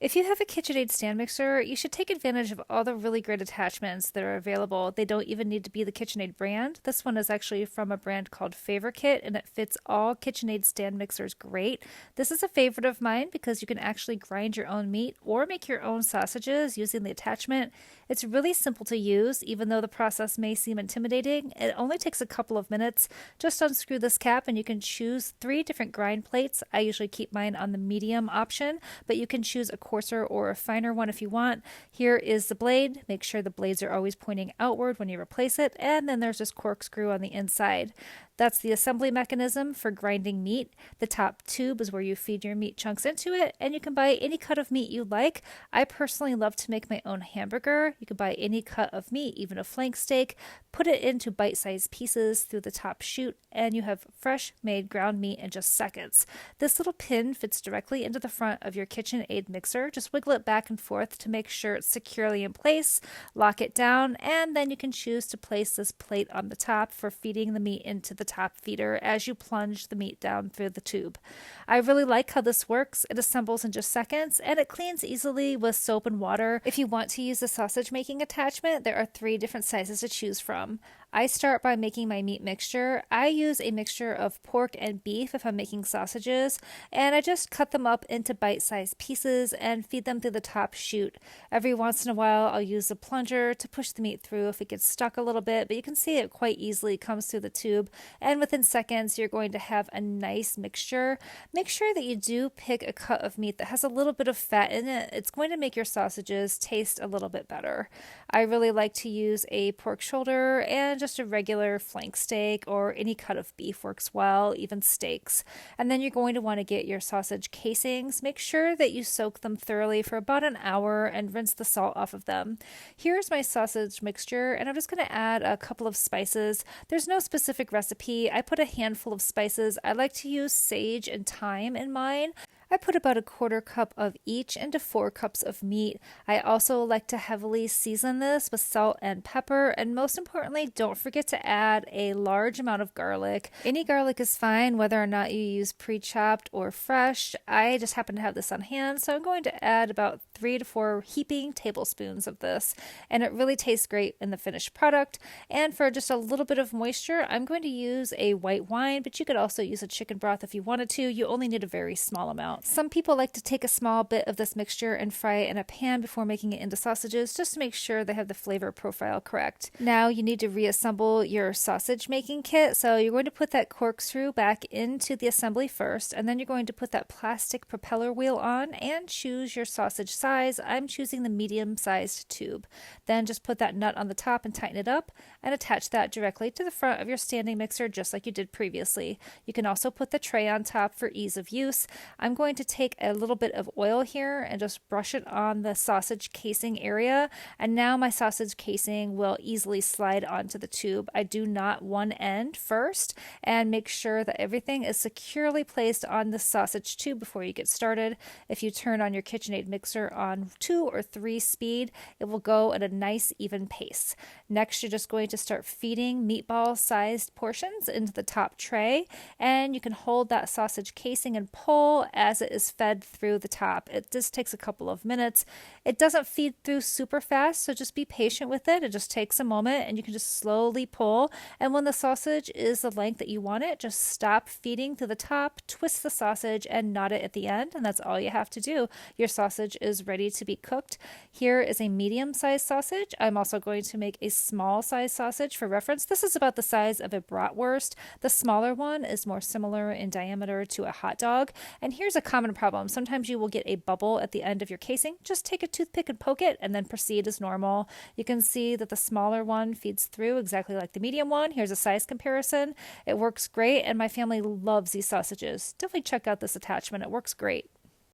If you have a KitchenAid stand mixer, you should take advantage of all the really great attachments that are available. They don't even need to be the KitchenAid brand. This one is actually from a brand called Favorkit, and it fits all KitchenAid stand mixers great. This is a favorite of mine because you can actually grind your own meat or make your own sausages using the attachment. It's really simple to use, even though the process may seem intimidating. It only takes a couple of minutes. Just unscrew this cap and you can choose 3 different grind plates. I usually keep mine on the medium option, but you can choose a coarser or a finer one if you want. Here is the blade. Make sure the blades are always pointing outward when you replace it, and then there's this corkscrew on the inside. That's the assembly mechanism for grinding meat. The top tube is where you feed your meat chunks into it, and you can buy any cut of meat you like. I personally love to make my own hamburger. You can buy any cut of meat, even a flank steak, put it into bite-sized pieces through the top chute, and you have fresh made ground meat in just seconds. This little pin fits directly into the front of your KitchenAid mixer. Just wiggle it back and forth to make sure it's securely in place, lock it down, and then you can choose to place this plate on the top for feeding the meat into the top feeder as you plunge the meat down through the tube. I really like how this works. It assembles in just seconds and it cleans easily with soap and water. If you want to use the sausage making attachment, there are 3 different sizes to choose from. I start by making my meat mixture. I use a mixture of pork and beef if I'm making sausages, and I just cut them up into bite-sized pieces and feed them through the top chute. Every once in a while, I'll use a plunger to push the meat through if it gets stuck a little bit, but you can see it quite easily comes through the tube, and within seconds, you're going to have a nice mixture. Make sure that you do pick a cut of meat that has a little bit of fat in it. It's going to make your sausages taste a little bit better. I really like to use a pork shoulder, and just a regular flank steak or any cut of beef works well, even steaks. And then you're going to want to get your sausage casings. Make sure that you soak them thoroughly for about an hour and rinse the salt off of them. Here's my sausage mixture, and I'm just going to add a couple of spices. There's no specific recipe. I put a handful of spices. I like to use sage and thyme in mine. I put about a 1/4 cup of each into 4 cups of meat. I also like to heavily season this with salt and pepper, and most importantly, don't forget to add a large amount of garlic. Any garlic is fine, whether or not you use pre-chopped or fresh. I just happen to have this on hand, so I'm going to add about 3 to 4 heaping tablespoons of this, and it really tastes great in the finished product. And for just a little bit of moisture, I'm going to use a white wine, but you could also use a chicken broth if you wanted to. You only need a very small amount. Some people like to take a small bit of this mixture and fry it in a pan before making it into sausages, just to make sure they have the flavor profile correct. Now you need to reassemble your sausage making kit, so you're going to put that corkscrew back into the assembly first, and then you're going to put that plastic propeller wheel on and choose your sausage size. I'm choosing the medium-sized tube. Then just put that nut on the top and tighten it up, and attach that directly to the front of your standing mixer just like you did previously. You can also put the tray on top for ease of use. I'm going to take a little bit of oil here and just brush it on the sausage casing area, and now my sausage casing will easily slide onto the tube. I do knot one end first and make sure that everything is securely placed on the sausage tube before you get started. If you turn on your KitchenAid mixer on 2 or 3 speed, it will go at a nice even pace. Next, you're just going to start feeding meatball sized portions into the top tray, and you can hold that sausage casing and pull as it is fed through the top. It just takes a couple of minutes. It doesn't feed through super fast, so just be patient with it. It just takes a moment, and you can just slowly pull. And when the sausage is the length that you want it, just stop feeding to the top, twist the sausage, and knot it at the end, and that's all you have to do. Your sausage is ready to be cooked. Here is a medium-sized sausage. I'm also going to make a small-sized sausage for reference. This is about the size of a bratwurst. The smaller one is more similar in diameter to a hot dog. And here's a common problem. Sometimes you will get a bubble at the end of your casing. Just take a toothpick and poke it and then proceed as normal. You can see that the smaller one feeds through exactly like the medium one. Here's a size comparison. It works great, and my family loves these sausages. Definitely check out this attachment. It works great.